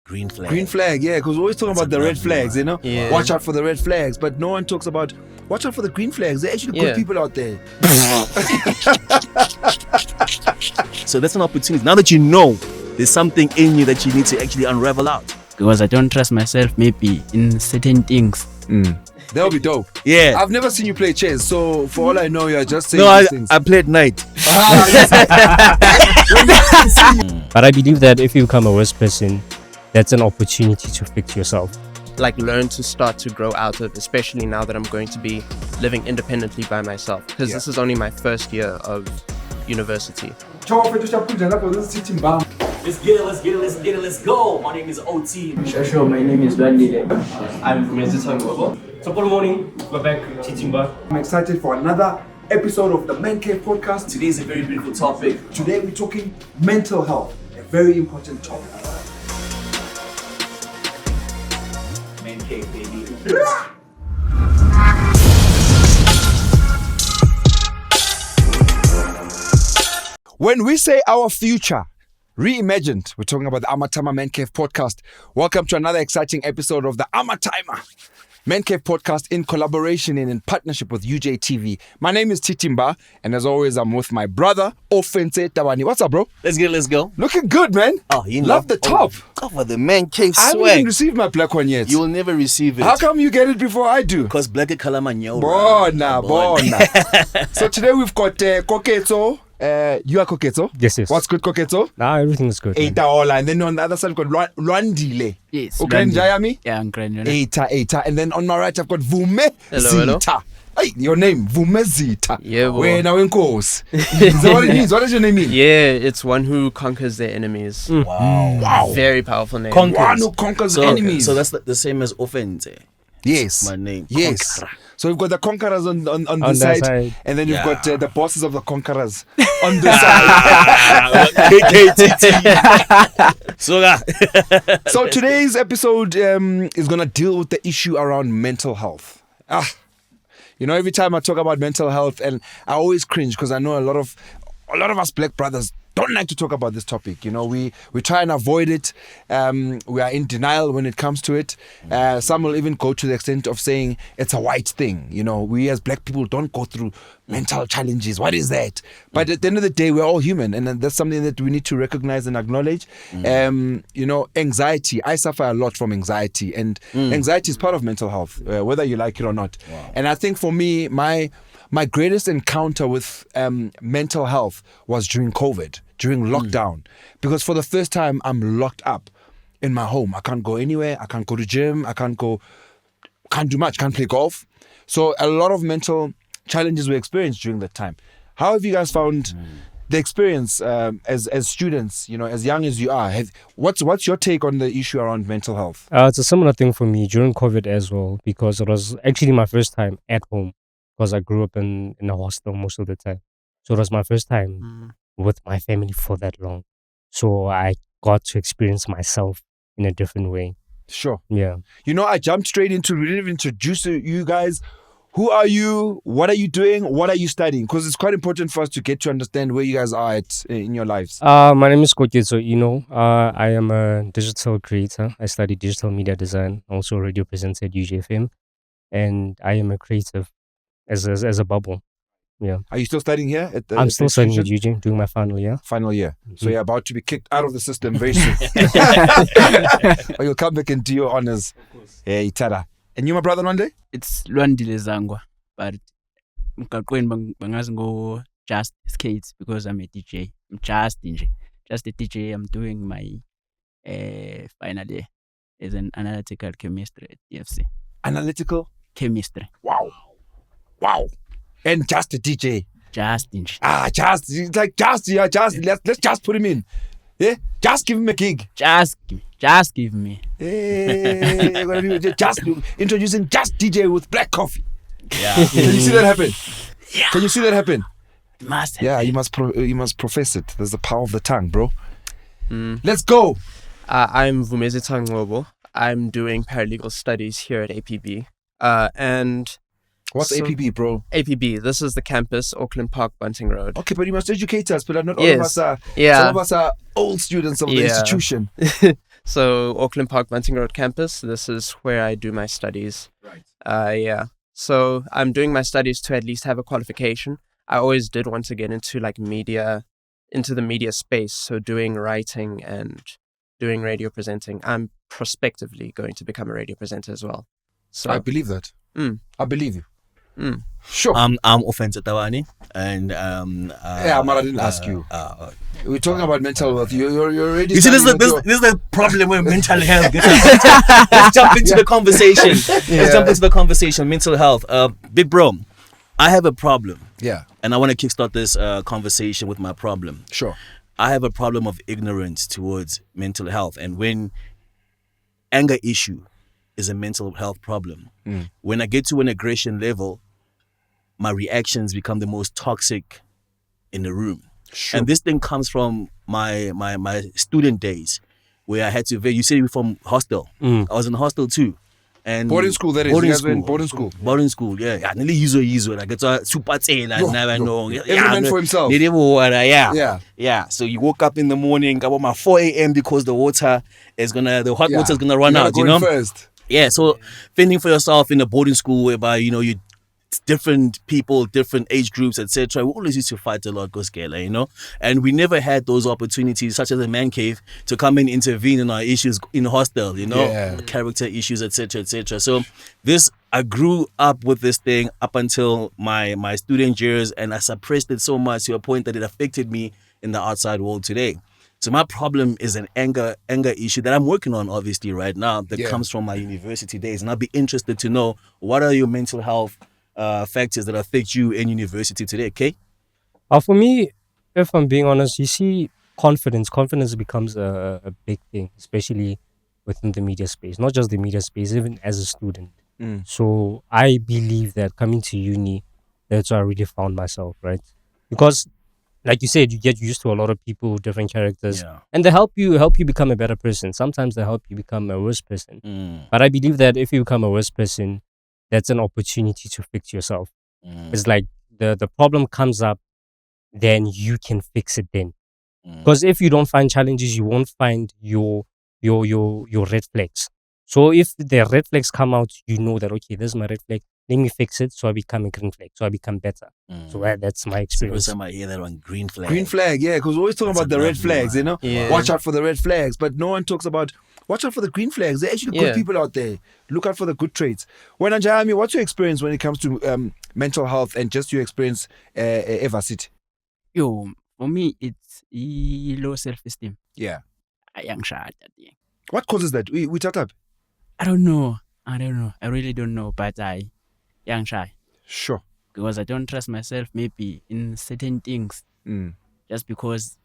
Green flag. Green flag, yeah, because we're always talking about the red flags, you know? Yeah. Watch out for the red flags, but no one talks about watch out for the green flags. They're actually good people out there. So that's an opportunity. Now that you know there's something in you that you need to actually unravel out. Because I don't trust myself maybe in certain things. That'll be dope. Yeah. I've never seen you play chess, so for all I know, you're just saying these things. I played knight. But I believe that if you become a worse person, that's an opportunity to fix yourself. Like learn to start to grow out of, especially now that I'm going to be living independently by myself. Because this is only my first year of university. Let's go. My name is OT. Sure, my name is Randy. I'm from Amatyma. So good morning, we're back teaching bar. I'm excited for another episode of the Mancave Podcast. Today is a very beautiful topic. Today we're talking mental health, a very important topic. Mancave, baby. When we say our future reimagined, we're talking about the Amatyma Mancave Podcast. Welcome to another exciting episode of the Amatyma Mancave Podcast in collaboration and in partnership with UJTV. My name is TTMBHA, and as always, I'm with my brother, Ofense Tabani. What's up, bro? Let's go. Looking good, man. Oh, you love the top. Cover the man cave I haven't swag. even received my black one yet. You will never receive it. How come you get it before I do? Because black is color man, yo. Bona. So today we've got Koketso. You are Koketso? Yes. What's good, Koketso? Nah, everything's good. man. Eita, and then on the other side, we've got Lwandile. Yes. Jayami? Yeah, I'm grand. Eita. And then on my right, I've got Vume Hello. Zita. Hey, your name, Vume Zita. Yeah, well. Where now in course? Is that what it means? What does your name mean? Yeah, it's one who conquers their enemies. Wow. Very powerful name. One who conquers enemies. So that's the same as offense. Yes. My name. Yes. Conqueror. So we've got the conquerors on the that side, side. and then you've got the bosses of the conquerors on the side. So So today's episode is going to deal with the issue around mental health. You know, every time I talk about mental health, and I always cringe because I know a lot of us black brothers don't like to talk about this topic. You know, we try and avoid it. We are in denial when it comes to it. Some will even go to the extent of saying it's a white thing. You know, we as black people don't go through mental challenges. What is that? But at the end of the day, we're all human, and that's something that we need to recognize and acknowledge. You know, anxiety. I suffer a lot from anxiety, and anxiety is part of mental health, whether you like it or not. Wow. And I think for me, my greatest encounter with mental health was during COVID, during lockdown, because for the first time I'm locked up in my home. I can't go anywhere. I can't go to gym. I can't do much. Can't play golf. So a lot of mental challenges we experienced during that time. How have you guys found the experience as students? You know, as young as you are. What's your take on the issue around mental health? It's a similar thing for me during COVID as well, because it was actually my first time at home, because I grew up in a hostel most of the time. So it was my first time with my family for that long. So I got to experience myself in a different way. Sure. Yeah. You know, I jumped straight into, we didn't even introduce you guys. Who are you? What are you doing? What are you studying? Because it's quite important for us to get to understand where you guys are at in your lives. My name is Koketso. I am a digital creator. I study digital media design, also radio presenter at UJFM. And I am a creative as a bubble. Yeah. Are you still studying here? I'm still studying at UJ, doing my final year. Final year. So you're about to be kicked out of the system very soon. Or you'll come back and do your honors. Yeah, Itara. And you, my brother, one day? It's Lwandile Zangwa, but mkaqweni bangazi ngo just skates because I'm a DJ. I'm just a DJ. I'm doing my final year as an analytical chemistry at TFC. Analytical Chemistry. Wow. And just a DJ. Just. It's like just. Let's just put him in. Yeah, just give him a gig. Just give me. Hey, just introducing just DJ with black coffee. Yeah. Can you see that happen? Yeah. Can you see that happen? Must. Yeah, you must profess it. There's the power of the tongue, bro. Let's go. I'm Vumezita Ngobo. I'm doing paralegal studies here at APB. And what's APB, bro? APB, this is the campus, Auckland Park, Bunting Road. Okay, but you must educate us, but not all Yes. of us are. Yeah. Some of us are old students of the institution. So Auckland Park, Bunting Road campus. This is where I do my studies. Right. Yeah. So I'm doing my studies to at least have a qualification. I always did want to get into the media space. So doing writing and doing radio presenting. I'm prospectively going to become a radio presenter as well. So I believe that. I believe you. Sure. I'm offended, Tawani, and Yeah, Amara, I didn't ask you. We're talking about mental health. You're already. You see, this is the problem with mental health. Let's jump into the conversation. Let's jump into the conversation. Mental health. Big bro, I have a problem. Yeah. And I want to kickstart this conversation with my problem. Sure. I have a problem of ignorance towards mental health, and when anger issue is a mental health problem, when I get to an aggression level, my reactions become the most toxic in the room. Sure. And this thing comes from my student days, where I had to. You say you're from hostel. I was in hostel too. And Boarding school, that is. You guys were in boarding school. Boarding school, yeah. I nearly use like it's a super tail. I never know. Every man for himself. Yeah. So you woke up in the morning about my 4 a.m. because the hot water is gonna run out. You know. First. Yeah. So fending for yourself in a boarding school whereby you different people, different age groups, etc. We always used to fight a lot, and we never had those opportunities, such as a man cave, to come and intervene in our issues in hostel, character issues, etc. So I grew up with this thing up until my student years, and I suppressed it so much to a point that it affected me in the outside world today. So my problem is an anger issue that I'm working on, obviously, right now, that comes from my university days, and I'd be interested to know, what are your mental health factors that affect you in university today, okay? For me, if I'm being honest, you see, confidence becomes a big thing, especially within the media space. Not just the media space, even as a student. So I believe that coming to uni, that's where I really found myself, right? Because, like you said, you get used to a lot of people, different characters, and they help you become a better person. Sometimes they help you become a worse person. But I believe that if you become a worse person, that's an opportunity to fix yourself. It's like the problem comes up, then you can fix it then. Because if you don't find challenges, you won't find your red flags. So if the red flags come out, you know that, okay, this is my red flag. Let me fix it so I become a green flag, so I become better. So that's my experience. So I hear that one, green flag. Green flag, yeah, because we're always talking about the red flags, Yeah. Watch out for the red flags, but no one talks about watch out for the green flags. They're actually good people out there. Look out for the good traits. When Anjayami, what's your experience when it comes to mental health and just your experience ever sit? Yo, for me, it's low self-esteem. Yeah. What causes that? We talked up. I don't know. I really don't know, but I young shy. Sure. Because I don't trust myself maybe in certain things. Just because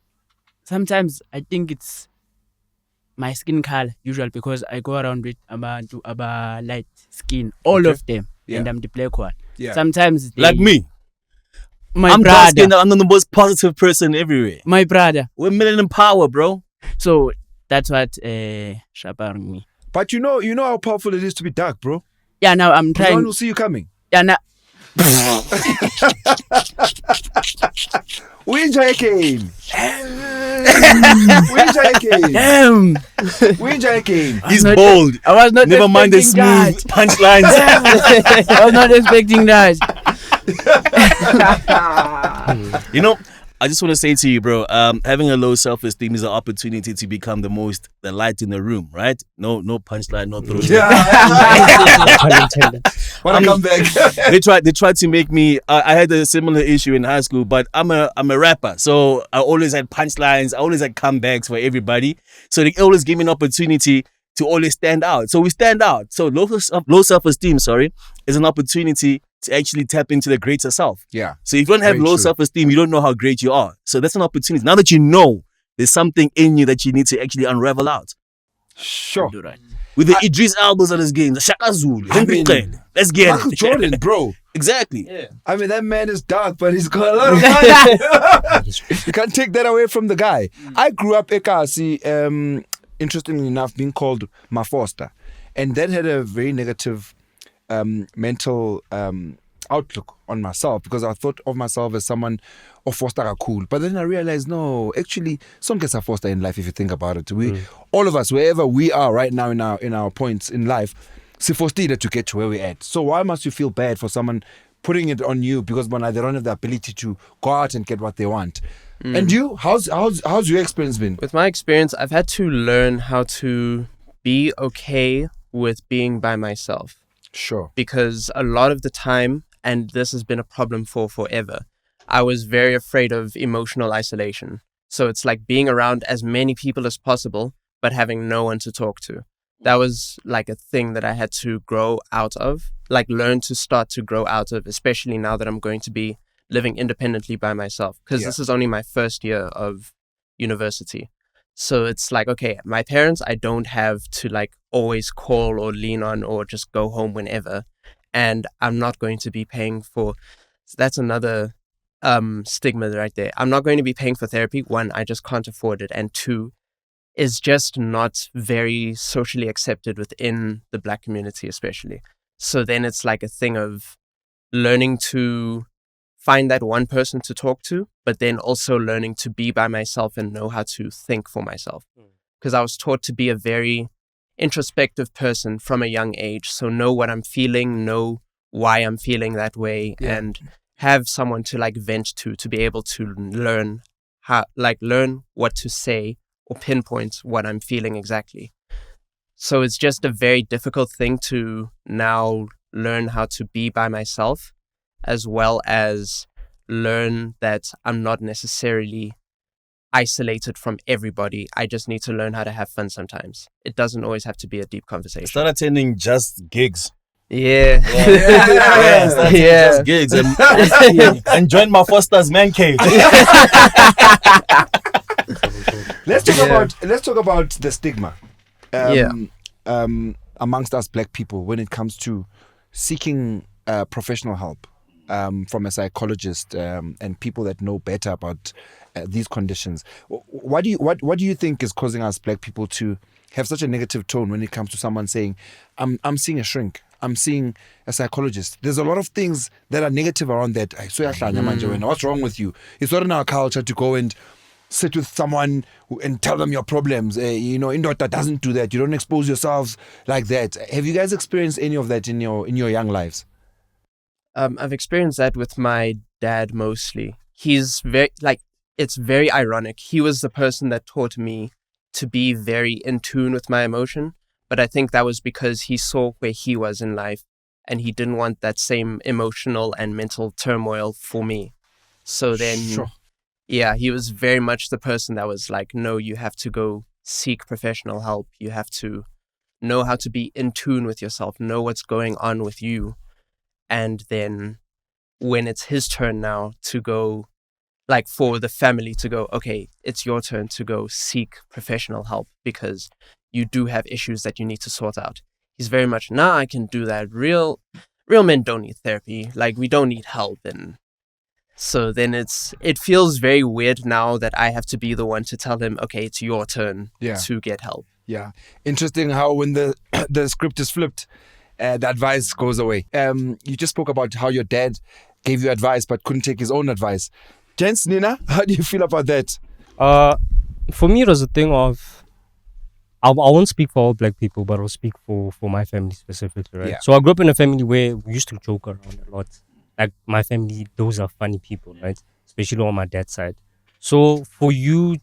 sometimes I think it's my skin color, usually because I go around with about light skin, all of them, and I'm the black one. Yeah. Sometimes like me. I'm brother. Dark-skinned, I'm the most positive person everywhere. My brother. We're Millennium Power, bro. So that's what sharpening me. But you know how powerful it is to be dark, bro. Yeah, now I'm trying. No one will see you coming. Yeah, now. We enjoy a game. He's bold. I was not. Never mind the smooth punchlines. I was not expecting that. I just want to say to you, bro, having a low self-esteem is an opportunity to become the light in the room, right? No punchline, no throw. Wanna come back? They tried to make me. I had a similar issue in high school, but I'm a rapper, so I always had punchlines. I always had comebacks for everybody. So they always gave me an opportunity to always stand out. So we stand out. So low self-esteem, is an opportunity to actually tap into the greater self. Yeah. So if you don't have low self-esteem, you don't know how great you are. So that's an opportunity. Now that you know, there's something in you that you need to actually unravel out. Sure. With the Idris Albas of this game, the Shaka Zulu, let's get Michael it. Jordan, bro. Exactly. Yeah. I mean, that man is dark, but he's got a lot of money. You can't take that away from the guy. I grew up Ekasi, interestingly enough, being called Mafoster. And that had a very negative mental outlook on myself, because I thought of myself as someone of foster cool. But then I realized, no, actually, some gets a foster in life if you think about it. All of us, wherever we are right now in our points in life, si foster to get to where we're at. So why must you feel bad for someone putting it on you because they don't have the ability to go out and get what they want? And you, how's your experience been? With my experience, I've had to learn how to be okay with being by myself. Sure. Because a lot of the time, and this has been a problem for forever, I was very afraid of emotional isolation. So it's like being around as many people as possible, but having no one to talk to. That was like a thing that I had to grow out of, like learn to start to grow out of, especially now that I'm going to be living independently by myself, because this is only my first year of university. So it's like, okay, my parents, I don't have to like always call or lean on or just go home whenever. And I'm not going to be paying for, that's another stigma right there. I'm not going to be paying for therapy. One, I just can't afford it. And two, is just not very socially accepted within the Black community, especially. So then it's like a thing of learning to find that one person to talk to, but then also learning to be by myself and know how to think for myself. Because I was taught to be a very introspective person from a young age. So know what I'm feeling, know why I'm feeling that way, and have someone to like vent to be able to learn what to say or pinpoint what I'm feeling exactly. So it's just a very difficult thing to now learn how to be by myself, as well as learn that I'm not necessarily isolated from everybody. I just need to learn how to have fun sometimes. It doesn't always have to be a deep conversation. Start attending just gigs. Yeah. Just gigs and join my foster's man cave. Let's talk about the stigma amongst us Black people when it comes to seeking professional help from a psychologist and people that know better about these conditions. What do you think is causing us Black people to have such a negative tone when it comes to someone saying, I'm seeing a shrink, I'm seeing a psychologist? There's a lot of things that are negative around that. What's wrong with you? It's not in our culture to go and sit with someone and tell them your problems. Indota doesn't do that. You don't expose yourselves like that. Have you guys experienced any of that in your young lives? I've experienced that with my dad mostly. He's very, it's very ironic. He was the person that taught me to be very in tune with my emotion. But I think that was because he saw where he was in life and he didn't want that same emotional and mental turmoil for me. So then, he was very much the person that was like, no, you have to go seek professional help. You have to know how to be in tune with yourself, know what's going on with you. And then when it's his turn now to go, like for the family to go, okay, it's your turn to go seek professional help because you do have issues that you need to sort out. He's very much, I can do that. Real men don't need therapy. Like, we don't need help. And so then it feels very weird now that I have to be the one to tell him, okay, it's your turn to get help. Yeah. Interesting how when the script is flipped, the advice goes away. You just spoke about how your dad gave you advice but couldn't take his own advice. Gents, Nina, how do you feel about that? For me, it was a thing of, I won't speak for all Black people, but I'll speak for my family specifically, right? Yeah. So I grew up in a family where we used to joke around a lot. Like, my family, those are funny people, right? Especially on my dad's side. So for you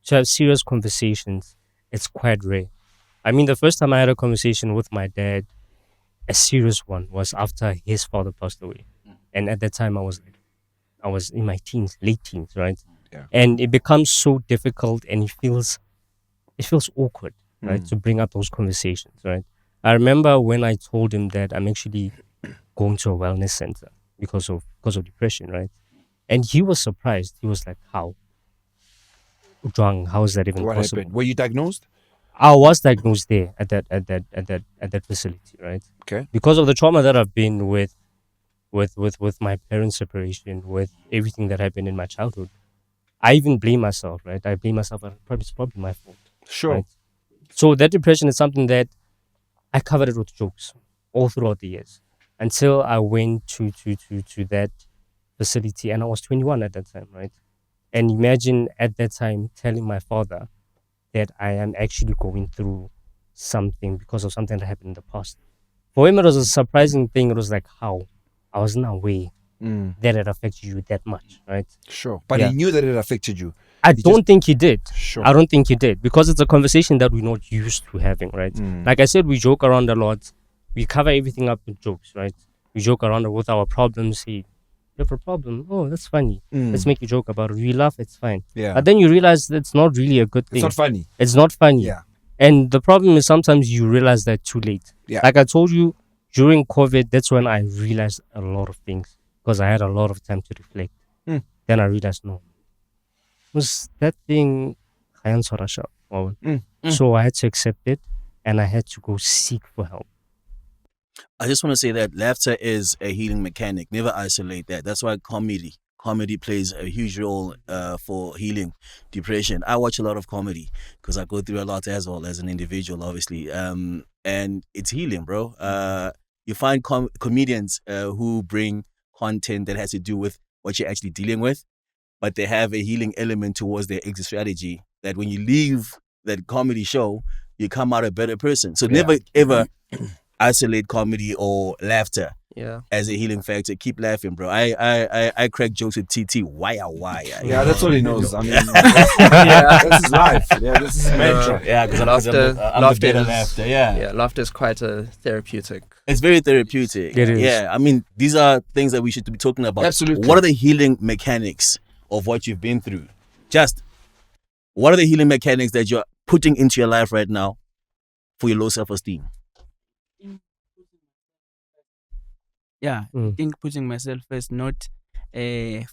to have serious conversations, it's quite rare. I mean, the first time I had a conversation with my dad, a serious one, was after his father passed away. And at that time, I was in my teens, late teens, right? Yeah. And it becomes so difficult and it feels awkward, right? To bring up those conversations, right? I remember when I told him that I'm actually going to a wellness center because of depression, right? And he was surprised. He was like, "How? How is that even possible?" Happened? Were you diagnosed? I was diagnosed there at that facility, right? Okay. Because of the trauma that I've been with my parents' separation, with everything that happened in my childhood, I even blame myself, right? I blame myself. It's probably my fault. Sure. Right? So that depression is something that I covered it with jokes all throughout the years. until I went to that facility, and I was 21 at that time, right? And imagine at that time telling my father that I am actually going through something because of something that happened in the past. For him, it was a surprising thing. It was like, how? I wasn't aware that it affected you that much, right? Sure. But Yeah. he knew that it affected you. I don't think he did. Sure. I don't think he did, because it's a conversation that we're not used to having, right? Like I said, we joke around a lot. We cover everything up with jokes, right? We joke around with our problems. Hey, you have a problem? Oh, that's funny. Let's make a joke about it. We laugh, it's fine. Yeah. But then you realize that's not really a good thing. It's not funny. It's not funny. Yeah. And the problem is sometimes you realize that too late. Yeah. Like I told you, during COVID, that's when I realized a lot of things, because I had a lot of time to reflect. Then I realized, no, was that thing. So I had to accept it, and I had to go seek for help. I just want to say that laughter is a healing mechanic. Never isolate that. That's why comedy plays a huge role for healing depression. I watch a lot of comedy because I go through a lot as well as an individual, obviously. And it's healing, bro. You find comedians who bring content that has to do with what you're actually dealing with, but they have a healing element towards their exit strategy, that when you leave that comedy show, you come out a better person. So never, ever isolate comedy or laughter as a healing factor. Keep laughing, bro. I crack jokes with TT. Why? Yeah, that's all he knows. I mean, that's his life. Yeah, this is his mantra. Yeah, because I'm the better laughter. Yeah, laughter is quite a therapeutic. It's very therapeutic. It is. Yeah, I mean, these are things that we should be talking about. Absolutely. What are the healing mechanics of what you've been through? Just what are the healing mechanics that you're putting into your life right now for your low self-esteem? Yeah, I think putting myself first, not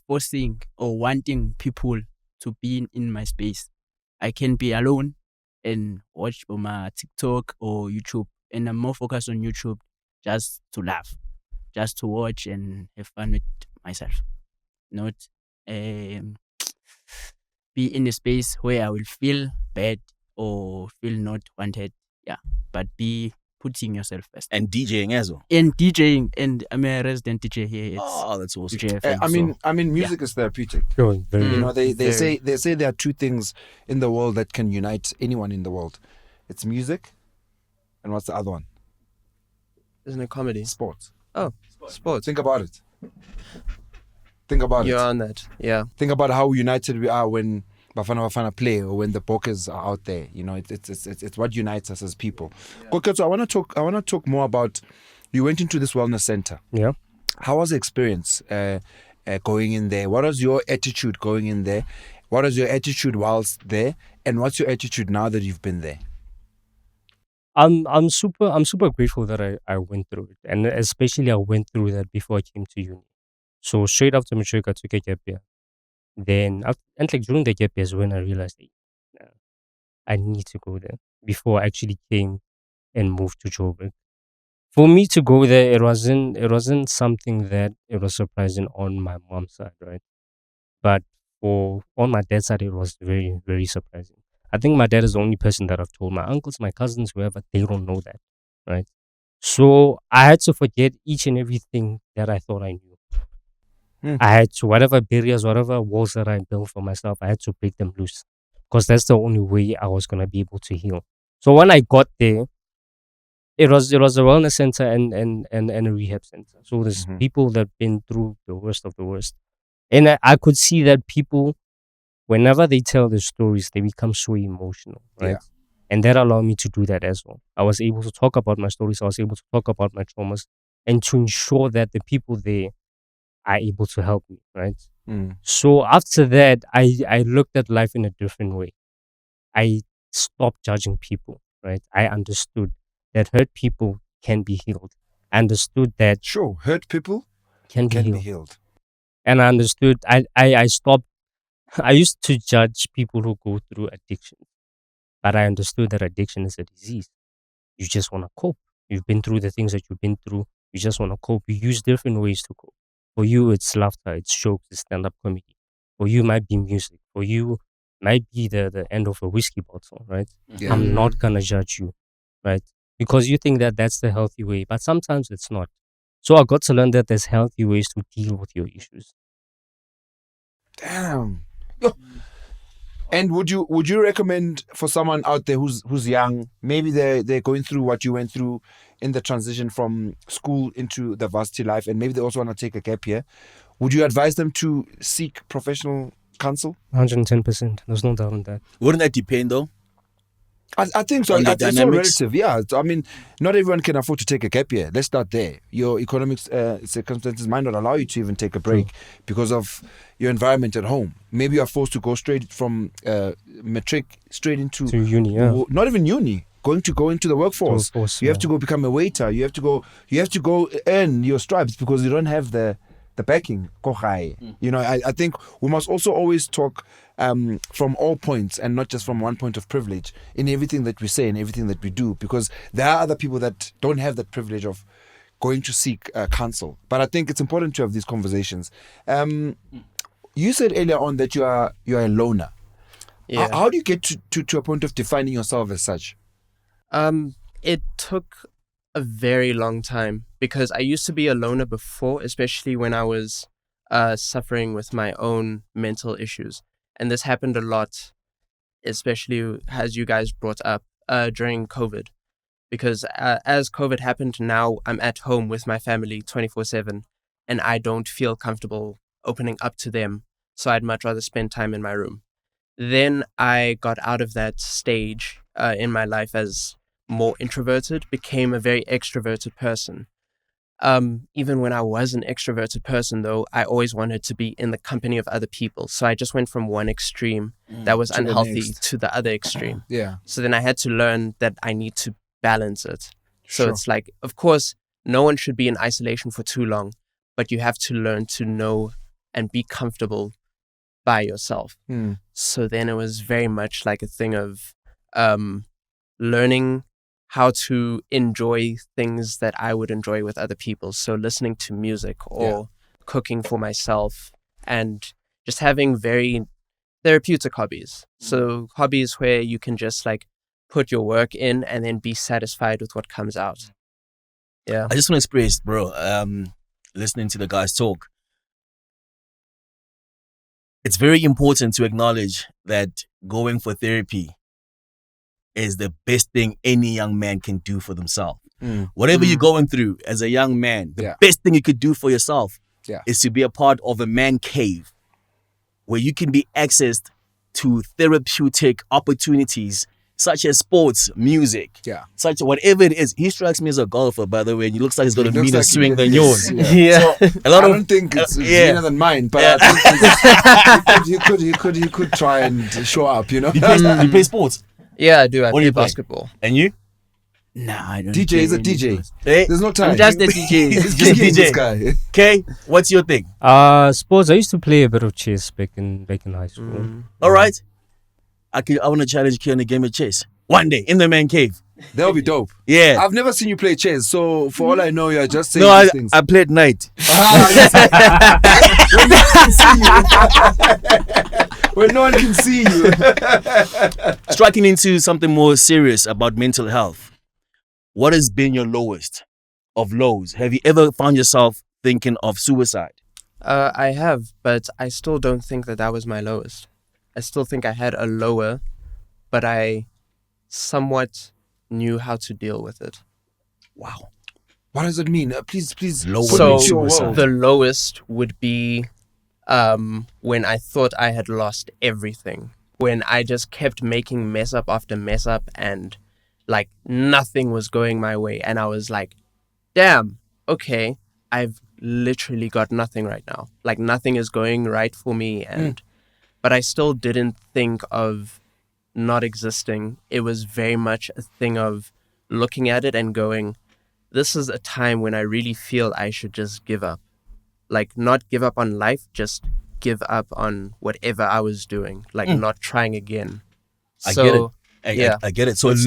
forcing or wanting people to be in my space. I can be alone and watch my TikTok or YouTube, and I'm more focused on YouTube just to laugh, just to watch and have fun with myself. Not be in a space where I will feel bad or feel not wanted. Yeah, but be putting yourself first. And DJing as well. And DJing, and I'm a resident DJ here. That's awesome. UJFM, I mean, music is therapeutic. Sure, very You know, they Very. say there are two things in the world that can unite anyone in the world. It's music, and what's the other one? Isn't it comedy? Sports. Oh, sports. Think about it. Think about You're it. on that. Yeah. Think about how united we are when Bafana play, or when the Bokers are out there. You know, it's what unites us as people. Okay, so I want to talk more about. You went into this wellness center. Yeah. How was the experience going in there? What was your attitude going in there? What was your attitude whilst there? And what's your attitude now that you've been there? I'm super grateful that I went through it, and especially I went through that before I came to uni. So straight after matric, I took a gap year. Then and like during the gap year is when I realized, hey, I need to go there. Before I actually came and moved to Joburg. For me to go there, it wasn't something that it was surprising on my mom's side, right? But on my dad's side, it was very, very surprising. I think my dad is the only person that I've told. My uncles, my cousins, whoever, they don't know that, right? So I had to forget each and everything that I thought I knew. I had to, whatever barriers, whatever walls that I built for myself, I had to break them loose, because that's the only way I was going to be able to heal. So when I got there, it was a wellness center and a rehab center. So there's people that been through the worst of the worst. And I could see that people, whenever they tell their stories, they become so emotional, right? Yeah. And that allowed me to do that as well. I was able to talk about my stories. I was able to talk about my traumas, and to ensure that the people there are able to help me, right? So after that, I looked at life in a different way. I stopped judging people, right? I understood that hurt people can be healed. I understood that Sure, hurt people can be can healed. be healed. And I understood, I stopped, I used to judge people who go through addiction, but I understood that addiction is a disease. You just want to cope. You've been through the things that you've been through. You just want to cope. You use different ways to cope. For you, it's laughter, it's jokes, it's stand-up comedy. For you, might be music. For you, might be the end of a whiskey bottle, right? Yeah. I'm not going to judge you, right? Because you think that that's the healthy way, but sometimes it's not. So I got to learn that there's healthy ways to deal with your issues. Damn. Yo. And would you recommend for someone out there who's young, maybe they're going through what you went through in the transition from school into the varsity life, and maybe they also want to take a gap year, would you advise them to seek professional counsel? 110%. There's no doubt in that. Wouldn't that depend though? I think so. On the It's all dynamics? relative. Yeah. I mean, not everyone can afford to take a gap year. Let's start there. Your economic circumstances might not allow you to even take a break because of your environment at home. Maybe you are forced to go straight from matric straight into To uni, yeah. not even uni. Go into the workforce. You have to go become a waiter. You have to go earn your stripes because you don't have the backing. You know, I think we must also always talk from all points and not just from one point of privilege in everything that we say and everything that we do, because there are other people that don't have that privilege of going to seek counsel. But I think it's important to have these conversations. You said earlier on that you are a loner. Yeah. How do you get to a point of defining yourself as such? It took a very long time because I used to be a loner before, especially when I was suffering with my own mental issues. And this happened a lot, especially as you guys brought up during COVID. Because as COVID happened, now I'm at home with my family 24/7 and I don't feel comfortable opening up to them. So I'd much rather spend time in my room. Then I got out of that stage in my life as more introverted, became a very extroverted person. Even when I was an extroverted person, though, I always wanted to be in the company of other people. So I just went from one extreme that was To the unhealthy next. to the other extreme. Yeah. So then I had to learn that I need to balance it. So Sure. it's like, of course, no one should be in isolation for too long, but you have to learn to know and be comfortable by yourself. So then it was very much like a thing of learning how to enjoy things that I would enjoy with other people. So listening to music or cooking for myself and just having very therapeutic hobbies. So hobbies where you can just like put your work in and then be satisfied with what comes out. Yeah. I just want to express, bro, listening to the guys talk, it's very important to acknowledge that going for therapy is the best thing any young man can do for themselves. Whatever you're going through as a young man, the best thing you could do for yourself is to be a part of a man cave where you can be accessed to therapeutic opportunities such as sports, music, such whatever it is. He strikes me as a golfer, by the way, and he looks like he's got a meaner swing than yours. Yeah. So a lot I of don't think it's meaner than mine, but I think he could try and show up, you know. you play sports, Yeah, I do. I What do play you play? basketball. and you? Nah, I don't. DJ play is a any DJ. sports. Hey, There's no time. I'm just a DJ. He's just DJ. DJ. This guy. okay, what's your thing? Sports. I used to play a bit of chess back in high school. All right, I want to challenge you on a game of chess one day in the man cave. That would be dope. Yeah. I've never seen you play chess, so for all I know, you're just saying No, these things. I played knight. When no one can see you. Striking into something more serious about mental health. What has been your lowest of lows? Have you ever found yourself thinking of suicide? I have, but I still don't think that was my lowest. I still think I had a lower, but I somewhat knew how to deal with it. Wow. What does it mean? Please. Lower put So me into your world. the lowest would be when I thought I had lost everything. When I just kept making mess up after mess up and like nothing was going my way. And I was like, damn, okay, I've literally got nothing right now. Like nothing is going right for me. And but I still didn't think of not existing. It was very much a thing of looking at it and going, this is a time when I really feel I should just give up. Like not give up on life, just give up on whatever I was doing, like not trying again. I get it. Yeah. I get it. So That's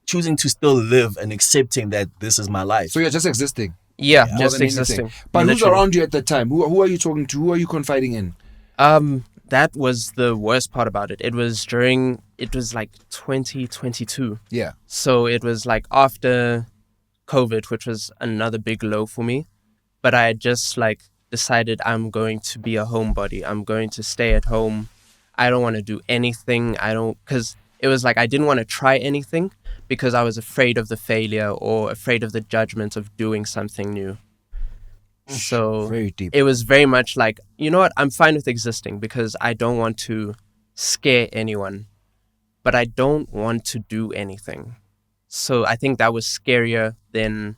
choosing to still live and accepting that this is my life. So you're just existing. Yeah, more just than anything. existing. But who's Literally. around you at that time? Who are you talking to? Who are you confiding in? That was the worst part about it. It was like 2022. Yeah. So it was like after COVID, which was another big low for me. but I just like decided I'm going to be a homebody. I'm going to stay at home. I don't want to do anything. Because it was like I didn't want to try anything because I was afraid of the failure or afraid of the judgment of doing something new. So Very deep. it was very much like, you know what, I'm fine with existing because I don't want to scare anyone, but I don't want to do anything. So I think that was scarier than,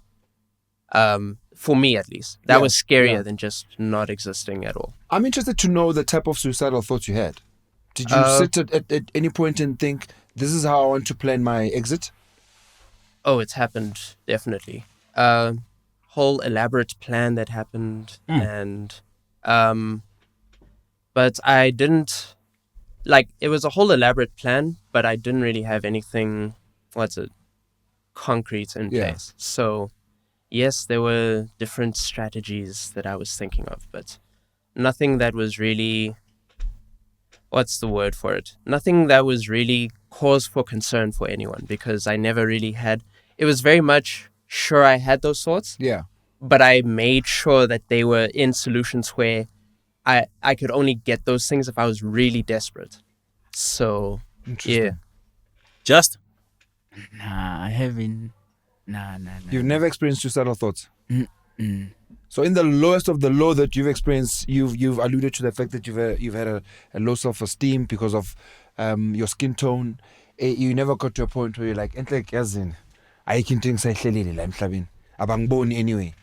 for me at least, that was scarier than just not existing at all. I'm interested to know the type of suicidal thoughts you had. Did you sit at any point and think, this is how I want to plan my exit? Oh, it's happened, definitely. Whole elaborate plan that happened, and but I didn't, like, it was a whole elaborate plan, but I didn't really have anything, concrete in place. So yes, there were different strategies that I was thinking of, but nothing that was really, what's the word for it? Nothing that was really cause for concern for anyone, because I never really had, it was very much sure I had those thoughts. Yeah. But I made sure that they were in solutions where I could only get those things if I was really desperate. So, yeah. Just? Nah, I haven't. Nah. You've never experienced suicidal thoughts? Mm-mm. So in the lowest of the low that you've experienced, you've alluded to the fact that you've had a low self-esteem because of your skin tone. You never got to a point where you're like, enhle yazini, ayikho into engisayihlelile la emhlabeni. Abangiboni anyway.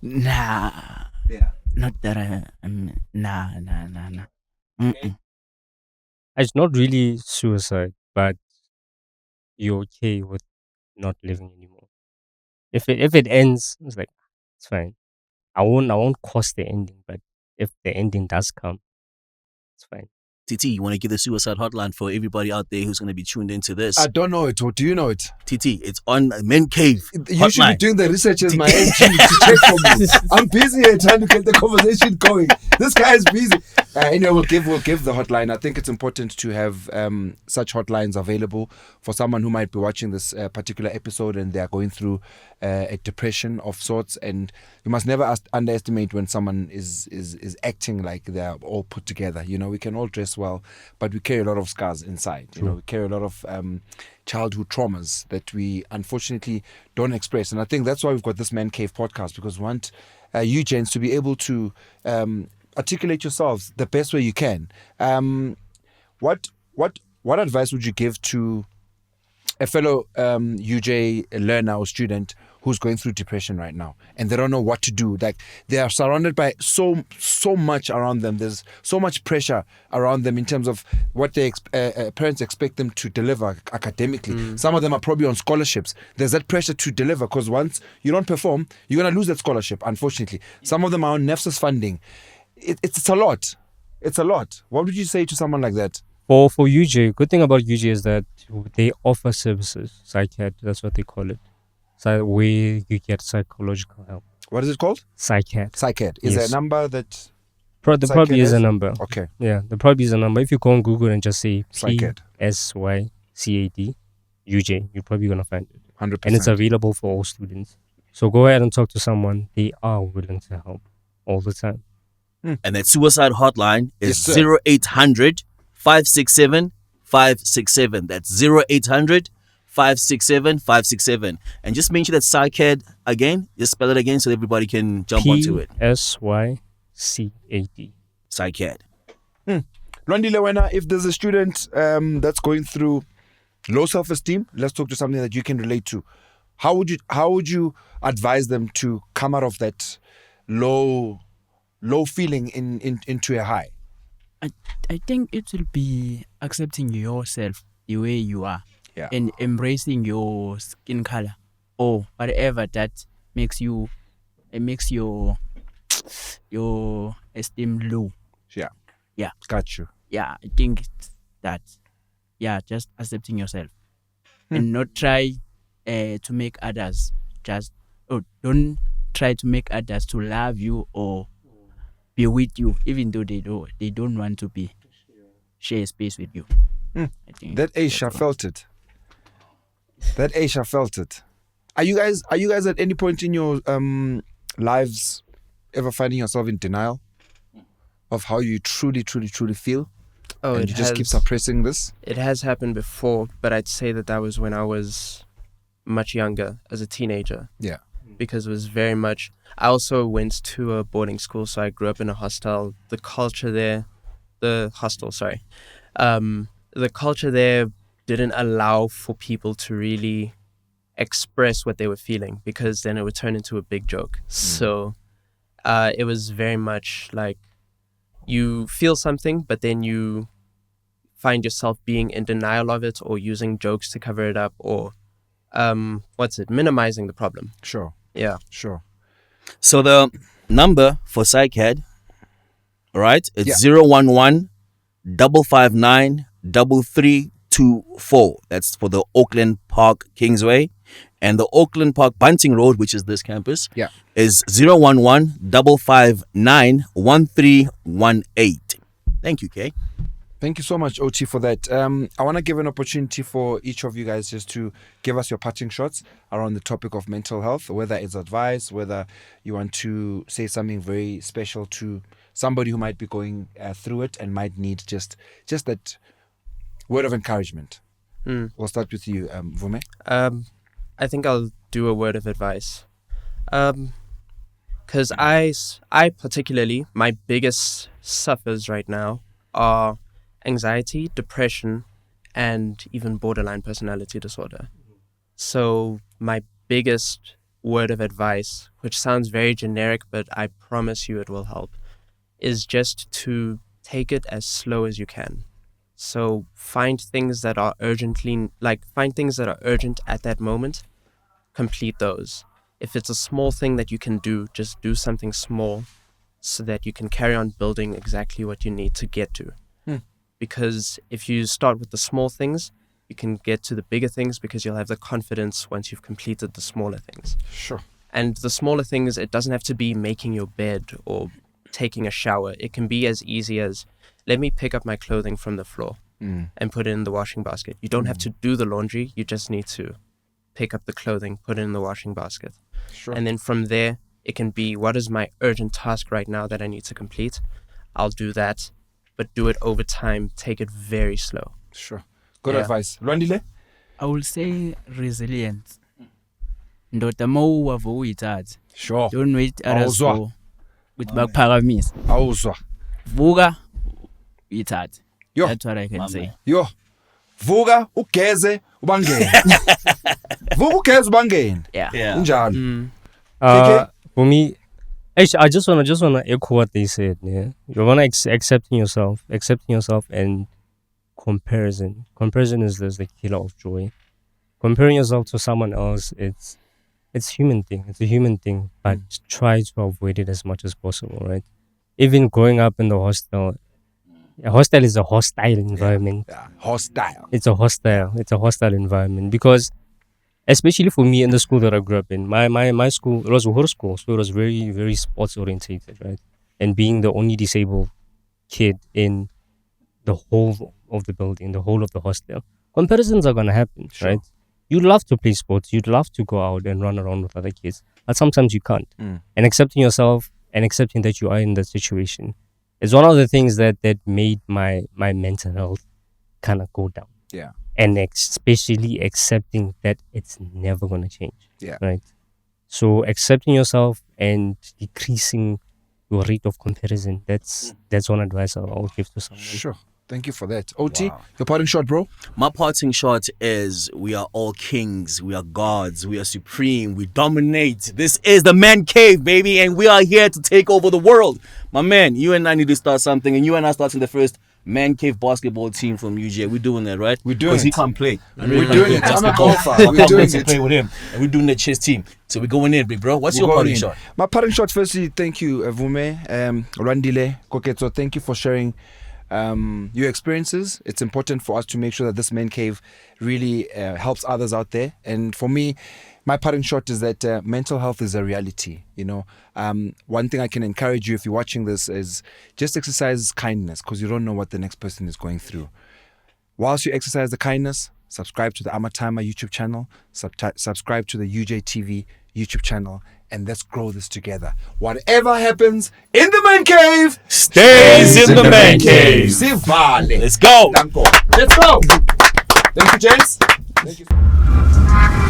Nah. Yeah. Not that nah. Mm-mm. It's not really suicide, but you're okay with not living anymore. If it ends, it's like, it's fine. I won't cause the ending, but if the ending does come, it's fine. TT, you want to give the suicide hotline for everybody out there who's going to be tuned into this? I don't know it. Or do you know it? TT, it's on Mancave You should be hotline. doing the research as my MG to check for me. I'm busy here trying to get the conversation going. This guy is busy. Anyway, we'll give the hotline. I think it's important to have such hotlines available for someone who might be watching this particular episode and they are going through a depression of sorts. And you must never underestimate when someone is acting like they're all put together. You know, we can all dress well, but we carry a lot of scars inside. You know, we carry a lot of childhood traumas that we unfortunately don't express. And I think that's why we've got this Man Cave podcast, because we want you gents to be able to articulate yourselves the best way you can. What advice would you give to a fellow UJ learner or student who's going through depression right now and they don't know what to do? Like, they are surrounded by so much around them. There's so much pressure around them in terms of what their parents expect them to deliver academically. Some of them are probably on scholarships. There's that pressure to deliver because once you don't perform, you're going to lose that scholarship, unfortunately. Some of them are on NEFSA's funding. It's a lot. It's a lot. What would you say to someone like that? For UJ, good thing about UJ is that they offer services, psychiat, that's what they call it. So where you get psychological help. What is it called? Psychiat. Psychiat. Is there a number that... There probably is a number. Okay. Yeah, there probably is a number. If you go on Google and just say Psychiat. PSYCAD, UJ, you're probably going to find it. 100%. And it's available for all students. So go ahead and talk to someone. They are willing to help all the time. And that suicide hotline is Yes, sir. 0800 567 567. That's 0800 567 567. And just mention that psychiat again. Just spell it again so everybody can jump onto it. PSYCAD. Psychiat. Lwandile Wena, if there's a student that's going through low self-esteem, let's talk to something that you can relate to. How would you advise them to come out of that low feeling into a high? I think it will be accepting yourself the way you are, Yeah. and embracing your skin color or whatever that makes your esteem low. Yeah. Yeah. Got you. Yeah, I think it's that. Yeah, just accepting yourself and not try to make others don't try to make others to love you or be with you, even though they don't want to share space with you. I think That Aisha felt it. Are you guys at any point in your lives ever finding yourself in denial of how you truly feel? Oh, and it you just has, keep suppressing this? It has happened before, but I'd say that was when I was much younger, as a teenager. Yeah. Because it was very much... I also went to a boarding school, so I grew up in a hostel. The culture there... The culture there didn't allow for people to really express what they were feeling, because then it would turn into a big joke. So it was very much like you feel something, but then you find yourself being in denial of it, or using jokes to cover it up, or minimizing the problem. Sure. Yeah. Sure. So the number for PsychHead, all right, it's Yeah. 011-559-3324. That's for the Auckland Park Kingsway. And the Auckland Park Bunting Road, which is this campus, Yeah. is 011-559-1318. Thank you, Kay. Thank you so much, OT, for that. I want to give an opportunity for each of you guys just to give us your parting shots around the topic of mental health, whether it's advice, whether you want to say something very special to somebody who might be going through it and might need just that word of encouragement. We'll start with you, Vume. I think I'll do a word of advice. Because I particularly, my biggest suffers right now are anxiety, depression, and even borderline personality disorder. So my biggest word of advice, which sounds very generic, but I promise you it will help, is just to take it as slow as you can. So find things that are urgent at that moment, complete those. If it's a small thing that you can do, just do something small so that you can carry on building exactly what you need to get to. Because if you start with the small things, you can get to the bigger things, because you'll have the confidence once you've completed the smaller things. Sure. And the smaller things, it doesn't have to be making your bed or taking a shower. It can be as easy as, let me pick up my clothing from the floor and put it in the washing basket. You don't have to do the laundry. You just need to pick up the clothing, put it in the washing basket. Sure. And then from there, it can be, what is my urgent task right now that I need to complete? I'll do that, but do it over time. Take it very slow. Sure. Good Yeah. advice. Randile? I will say resilience. Ndoda mawuwava uyithathe. Sure. Don't wait others Awuzwa. for ukuthi bakuphakamise. Awuzwa. Vuka uyithathe. Yo. That's what I can say. Yo. Vuka ugeze ubangene. Vuka ugeze ubangene. Yeah. Injalo. For me, actually, I just wanna echo what they said. Yeah, you wanna accepting yourself, and comparison. Comparison is the killer of joy. Comparing yourself to someone else, it's human thing. It's a human thing, but try to avoid it as much as possible. Right? Even growing up in the hostel. A hostel is a hostile environment. Yeah. Hostile. It's a hostile environment, because especially for me in the school that I grew up in, my school, it was a horse school, so it was very, very sports orientated, right? And being the only disabled kid in the whole of the building, the whole of the hostel, comparisons are gonna happen, right? You'd love to play sports, you'd love to go out and run around with other kids, but sometimes you can't. And accepting yourself and accepting that you are in that situation is one of the things that made my mental health kind of go down. Yeah. And especially accepting that it's never going to change. Yeah. Right. So accepting yourself and decreasing your rate of comparison, that's one advice I'll give to someone. Sure. Thank you for that. OT, your parting shot, bro? My parting shot is, we are all kings, we are gods, we are supreme, we dominate. This is the Man Cave, baby, and we are here to take over the world. My man, you and I need to start something, and you and I starting the first Man Cave basketball team from UJ. We're doing that, right? We're doing Because he it. can't play. We're doing it. I'm a golfer. We're We're doing to it. play with him, and we're doing the chess team. So we're going in, big bro. What's your parting shot? My parting shot, firstly, thank you, Vume, Randile, Koketso. Thank you for sharing your experiences. It's important for us to make sure that this Man Cave really helps others out there. And for me, my parting shot is that mental health is a reality. You know, one thing I can encourage you if you're watching this is just exercise kindness, because you don't know what the next person is going through. Whilst you exercise the kindness, subscribe to the Amatyma YouTube channel, subscribe to the UJTV YouTube channel, and let's grow this together. Whatever happens in the man cave Stays in the man cave. Sivale. Let's go. Let's go. Thank you, gents. Thank you.